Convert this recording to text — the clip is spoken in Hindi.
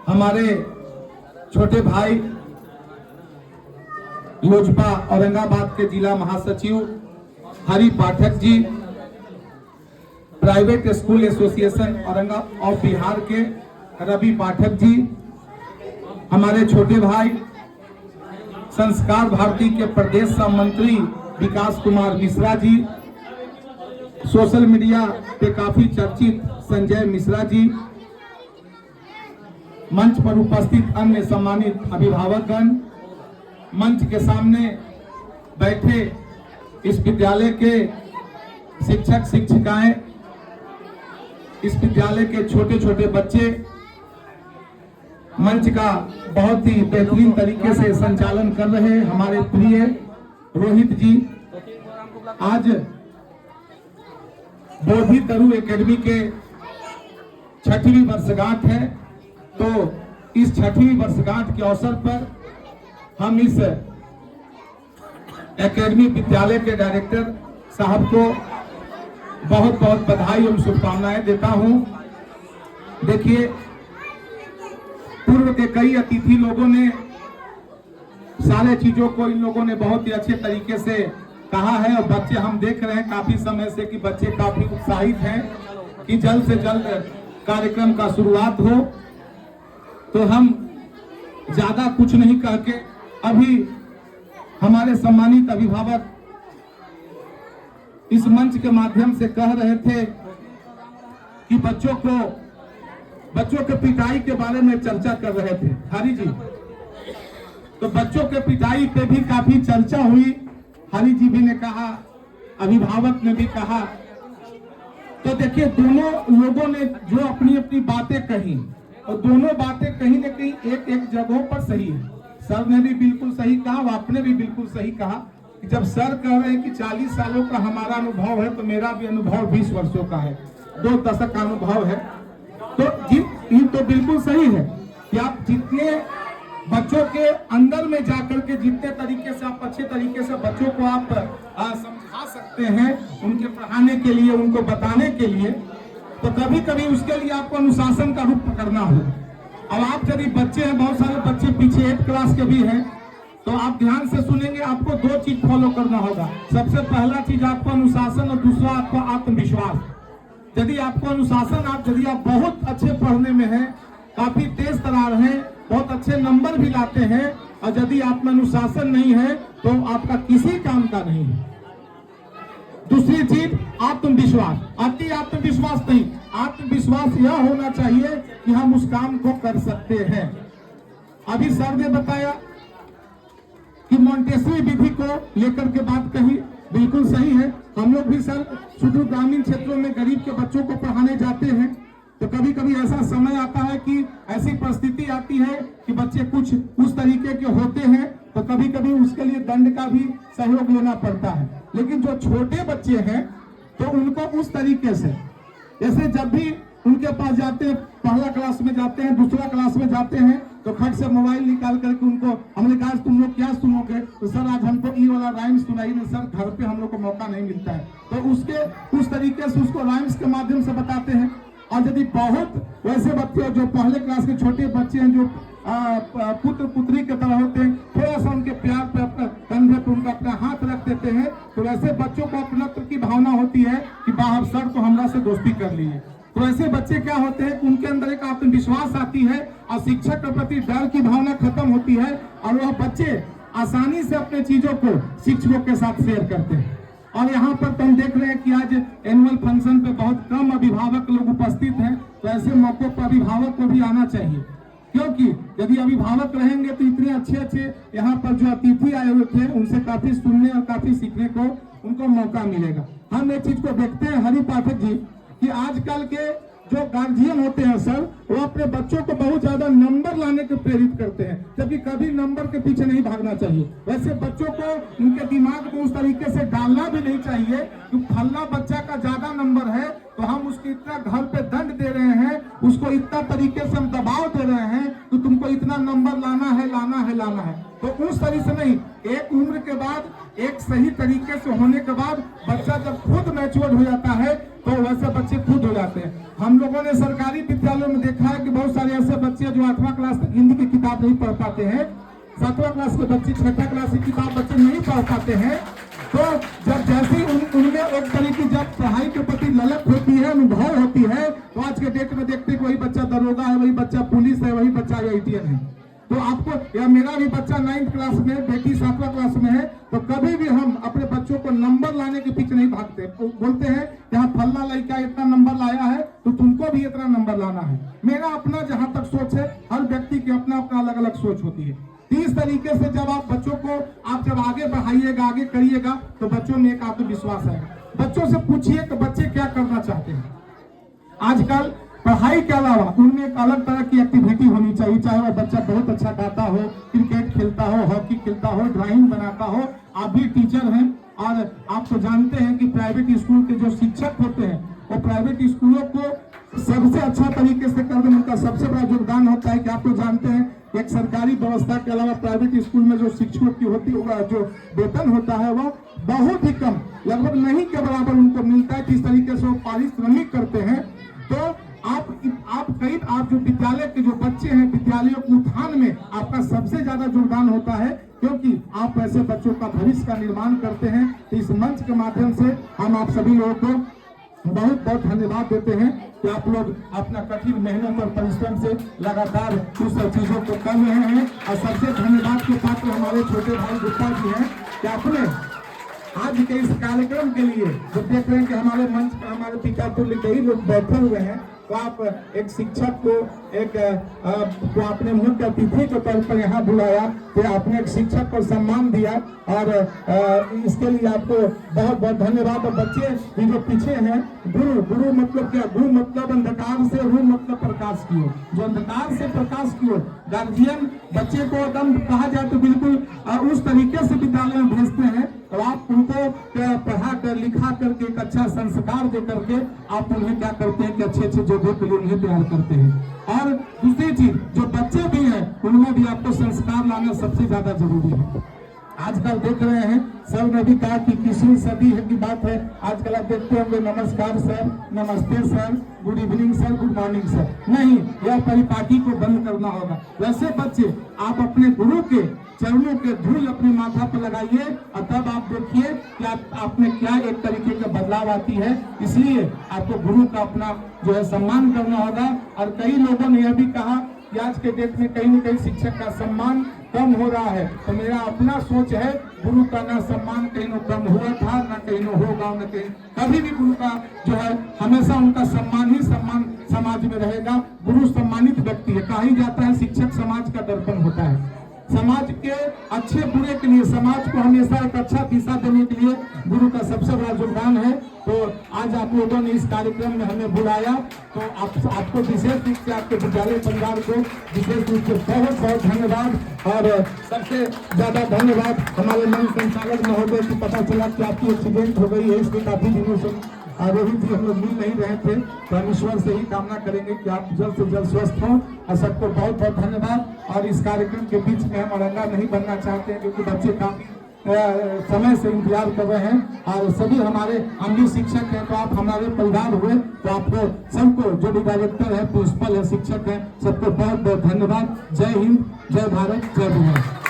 हमारे छोटे भाई लोजपा औरंगाबाद के जिला महासचिव Hari Pathak ji, private school association Aurangabad of Bihar के रवि पाठक जी, हमारे छोटे भाई संस्कार भारती के प्रदेश सह मंत्री विकास कुमार मिश्रा जी, सोशल मीडिया पे काफी चर्चित संजय मिश्रा जी, मंच पर उपस्थित अन्य सम्मानित अभिभावकगण, मंच के सामने बैठे इस विद्यालय के शिक्षक शिक्षिकाएं, इस विद्यालय के छोटे छोटे बच्चे, मंच का बहुत ही बेहतरीन तरीके से संचालन कर रहे हमारे प्रिय रोहित जी। आज बोधि तरु एकेडमी के 6वीं वर्षगांठ है, तो इस 6वीं वर्षगांठ के अवसर पर हम इस एकेडमी विद्यालय के डायरेक्टर साहब को बहुत बहुत बधाई एवं शुभकामनाएं देता हूं। देखिए, पूर्व के कई अतिथि लोगों ने सारे चीजों को इन लोगों ने बहुत ही अच्छे तरीके से कहा है, और बच्चे हम देख रहे हैं काफी समय से कि बच्चे काफी उत्साहित हैं कि जल्द से जल्द कार्यक्रम का शुरुआत हो। तो हम ज्यादा कुछ नहीं कह के अभी हमारे सम्मानित अभिभावक इस मंच के माध्यम से कह रहे थे कि बच्चों के पिटाई के बारे में चर्चा कर रहे थे हरि जी, तो बच्चों के पिटाई पे भी काफी चर्चा हुई। हरि जी भी ने कहा, अभिभावक ने भी कहा। तो देखिए, दोनों लोगों ने जो अपनी अपनी बातें कही, और दोनों बातें कहीं न कहीं एक जगहों पर सही है। सर ने भी बिल्कुल सही कहा, और आपने भी बिल्कुल सही कहा कि जब सर कह रहे हैं कि 40 सालों का हमारा अनुभव है, तो मेरा भी अनुभव 20 वर्षों का है, 2 दशक का अनुभव है। तो ये तो बिल्कुल सही है कि आप जितने बच्चों के अंदर में जाकर के जितने तरीके से आप अच्छे तरीके से बच्चों को आप समझा सकते हैं, उनके पढ़ाने के लिए, उनको बताने के लिए, तो कभी कभी उसके लिए आपको अनुशासन का रूप पकड़ना होगा। अब आप यदि बच्चे हैं, बहुत सारे बच्चे पीछे 8 क्लास के भी हैं, तो आप ध्यान से सुनेंगे, आपको 2 चीज फॉलो करना होगा। सबसे पहला चीज आपको अनुशासन, और दूसरा आपको आत्मविश्वास। यदि आपको अनुशासन, यदि आप बहुत अच्छे पढ़ने में हैं, काफी तेज तरार हैं, बहुत अच्छे नंबर भी लाते हैं, और यदि आप में अनुशासन नहीं है तो आपका किसी काम का नहीं है। दूसरी चीज आत्मविश्वास, अति आत्मविश्वास नहीं, आत्मविश्वास यह होना चाहिए कि हम उस काम को कर सकते हैं। अभी सर ने बताया कि मॉन्टेसरी विधि को लेकर के बात कही, बिल्कुल सही है। हम लोग भी सर सुदूर ग्रामीण क्षेत्रों में गरीब के बच्चों को पढ़ाने जाते हैं, तो कभी कभी ऐसा समय आता है कि ऐसी परिस्थिति आती है कि बच्चे कुछ उस तरीके के होते हैं, तो कभी कभी उसके लिए दंड का भी सहयोग लेना पड़ता है। लेकिन जो छोटे बच्चे हैं तो उनको उस तरीके से, जैसे जब भी उनके पास जाते हैं, पहला क्लास में जाते हैं, दूसरा क्लास में जाते हैं, तो खट से मोबाइल निकाल करके उनको हमने कहा तुम लोग क्या सुनोगे, तो सर आज हमको ये वाला राइम्स सुनाई नहीं सर, घर पे हम लोग को मौका नहीं मिलता है, तो उसके उस तरीके से उसको राइम्स के माध्यम से बताते हैं। और यदि बहुत वैसे बच्चे जो पहले क्लास के छोटे बच्चे हैं, जो पुत्र पुत्री के तरह होते हैं, थोड़ा सा उनके प्यार पे अपने कंधे पे उनका अपना हाथ रख देते हैं, तो वैसे बच्चों को अपनत्व की भावना होती है कि बाहर सर तो हमरा से दोस्ती कर ली है। तो ऐसे बच्चे क्या होते हैं, उनके अंदर एक आत्मविश्वास आती है, और शिक्षक के प्रति डर की भावना खत्म होती है, और वह बच्चे आसानी से अपने चीजों को शिक्षकों के साथ शेयर करते हैं। और यहाँ पर तो हम देख रहे हैं कि आज एनुअल फंक्शन पे बहुत कम अभिभावक लोग उपस्थित हैं, तो ऐसे मौकों पर अभिभावक को भी आना चाहिए, क्योंकि यदि अभिभावक रहेंगे तो इतने अच्छे अच्छे यहाँ पर जो अतिथि आए हुए थे उनसे काफी सुनने और काफी सीखने को उनको मौका मिलेगा। हम एक चीज को देखते हैं हरि पाठक जी कि आजकल के जो गार्जियन होते हैं सर, वो अपने बच्चों को बहुत ज्यादा नंबर लाने के प्रेरित करते हैं, जबकि कभी नंबर के पीछे नहीं भागना चाहिए। वैसे बच्चों को उनके दिमाग में उस तरीके से डालना भी नहीं चाहिए कि फल्ला बच्चा का ज्यादा नंबर है तो हम उसको इतना घर पे दंड दे रहे हैं, उसको इतना तरीके से हम दबाव दे रहे हैं कि तुमको इतना नंबर लाना है, लाना है, लाना है। तो उस तरीके से नहीं, एक उम्र के बाद, एक सही तरीके से होने के बाद बच्चा जब खुद मैच्योर हो जाता है तो वैसे बच्चे खुद हो जाते हैं। हम लोगों ने सरकारी विद्यालयों में देखा है कि बहुत सारे ऐसे बच्चे जो 8वां क्लास तक हिंदी की किताब नहीं पढ़ पाते हैं, 7वां क्लास के बच्चे 6ठा क्लास की किताब बच्चे नहीं पढ़ पाते हैं। तो जब जैसे ही उनमें एक तरीके जब पढ़ाई के प्रति ललक होती है, अनुभव होती है, तो आज के डेट में देखते हैं वही बच्चा दरोगा है, वही बच्चा पुलिस है, वही बच्चा IITN है। तो आपको या मेरा भी बच्चा 9th क्लास में, बेटी 7वां क्लास में है, तो कभी भी हम अपने बच्चों को नंबर लाने के पीछे नहीं भागते। तो बोलते हैं यहाँ फल्ला लड़का इतना नंबर लाया है तो तुमको भी इतना नंबर लाना है। मेरा अपना जहां तक सोच है, हर व्यक्ति की अपना अपना अलग अलग सोच होती है। इस तरीके से जब आप बच्चों को आप जब आगे बढ़ाइएगा, आगे करिएगा, तो बच्चों में एक आत्मविश्वास आएगा। बच्चों से पूछिए कि बच्चे क्या करना चाहते हैं। आजकल पढ़ाई के अलावा उनमें एक अलग तरह की एक्टिविटी होनी चाहिए, चाहे वह बच्चा बहुत अच्छा गाता हो, क्रिकेट खेलता हो, हॉकी खेलता हो, ड्राइंग बनाता हो। आप भी टीचर हैं और आप तो जानते हैं कि प्राइवेट स्कूल के जो शिक्षक होते हैं वो प्राइवेट स्कूलों को सबसे अच्छा तरीके से करने में उनका सबसे बड़ा योगदान होता है। कि आप तो जानते हैं एक सरकारी व्यवस्था के अलावा प्राइवेट स्कूल में जो शिक्षकों की होती होगा जो वेतन होता है वह बहुत ही कम, लगभग नहीं के बराबर उनको मिलता है। किस तरीके से वो पारिश्रमिक करते हैं। तो आप जो विद्यालय के जो बच्चे हैं, विद्यालयों के उत्थान में आपका सबसे ज्यादा योगदान होता है, क्योंकि आप ऐसे बच्चों का भविष्य का निर्माण करते हैं। तो इस मंच के माध्यम से हम आप सभी लोगों को बहुत बहुत धन्यवाद देते हैं कि आप लोग अपना कठिन मेहनत और परिश्रम से लगातार उस चीजों को कर रहे हैं। और सबसे धन्यवाद के पात्र हमारे छोटे भाई गुप्ता जी हैं कि आपने आज के इस कार्यक्रम के लिए जो देख रहे हैं कि हमारे मंच पर हमारे पिता तुल्य कई लोग बैठे हुए हैं, तो आप एक शिक्षक को को आपने मुख्य अतिथि के तौर पर यहाँ बुलाया, तो आपने एक शिक्षक को सम्मान दिया और इसके लिए आपको बहुत बहुत धन्यवाद। और बच्चे भी जो पीछे हैं, गुरु मतलब क्या? गुरु मतलब अंधकार से, रू मतलब प्रकाश की ओर, जो अंधकार से प्रकाश की ओर। गार्जियन बच्चे को एकदम कहा जाए तो बिल्कुल उस तरीके से विद्यालय में भेजते हैं, और आप उनको पढ़ा कर लिखा करके एक अच्छा संस्कार दे करके आप उन्हें क्या करते हैं कि अच्छे अच्छे जगहों के लिए उन्हें तैयार करते हैं। और दूसरी चीज, जो बच्चे भी हैं उनमें भी आपको संस्कार लाना सबसे ज्यादा जरूरी है। आजकल देख रहे हैं, सब ने भी कहा कि 21वीं सदी की बात है। आजकल आप देखते होंगे नमस्कार सर, नमस्ते sir, good evening sir, good morning sir. नहीं, यह परिपाटी को बंद करना होगा। वैसे बच्चे आप अपने गुरु के चरणों के धूल अपने माथा पर लगाइए और तब आप देखिए कि आप में क्या एक तरीके का बदलाव आती है। इसलिए आपको गुरु का अपना जो है सम्मान करना होगा। और कई लोगों ने यह भी कहा कि आज के डेट में कहीं न कहीं शिक्षक का सम्मान कम हो रहा है, तो मेरा अपना सोच है गुरु का ना सम्मान कहीं न कम हुआ था, ना कहीं न होगा, न कहीं कभी भी गुरु का जो है हमेशा उनका सम्मान ही सम्मान समाज में रहेगा। गुरु सम्मानित व्यक्ति है। कहा ही जाता है शिक्षक समाज का दर्पण होता है। समाज के अच्छे बुरे के लिए, समाज को हमेशा एक अच्छा दिशा देने के लिए गुरु का सबसे बड़ा योगदान है। तो आज आप लोगों ने इस कार्यक्रम में हमें बुलाया, तो आपको विशेष रूप से आपके विद्यालय परिवार को विशेष रूप से बहुत बहुत धन्यवाद। और सबसे ज्यादा धन्यवाद हमारे मंच संचालक महोदय की। पता चला कि आपकी एक्सीडेंट हो गई है, इसलिए काफी दिनों से रोहित जी हम लोग मिल नहीं रहे थे, तो हम ईश्वर से ही कामना करेंगे कि आप जल्द से जल्द स्वस्थ हों। और सबको बहुत बहुत धन्यवाद। और इस कार्यक्रम के बीच में हम अड़ंगा नहीं बनना चाहते हैं, क्योंकि बच्चे काफी समय से इंतजार कर रहे हैं और सभी हमारे हम भी शिक्षक हैं, तो आप हमारे परिवार हुए, तो आपको सबको जो भी डायरेक्टर है, प्रिंसिपल है, शिक्षक है, सबको बहुत बहुत धन्यवाद। जय हिंद, जय भारत, जय बिहार।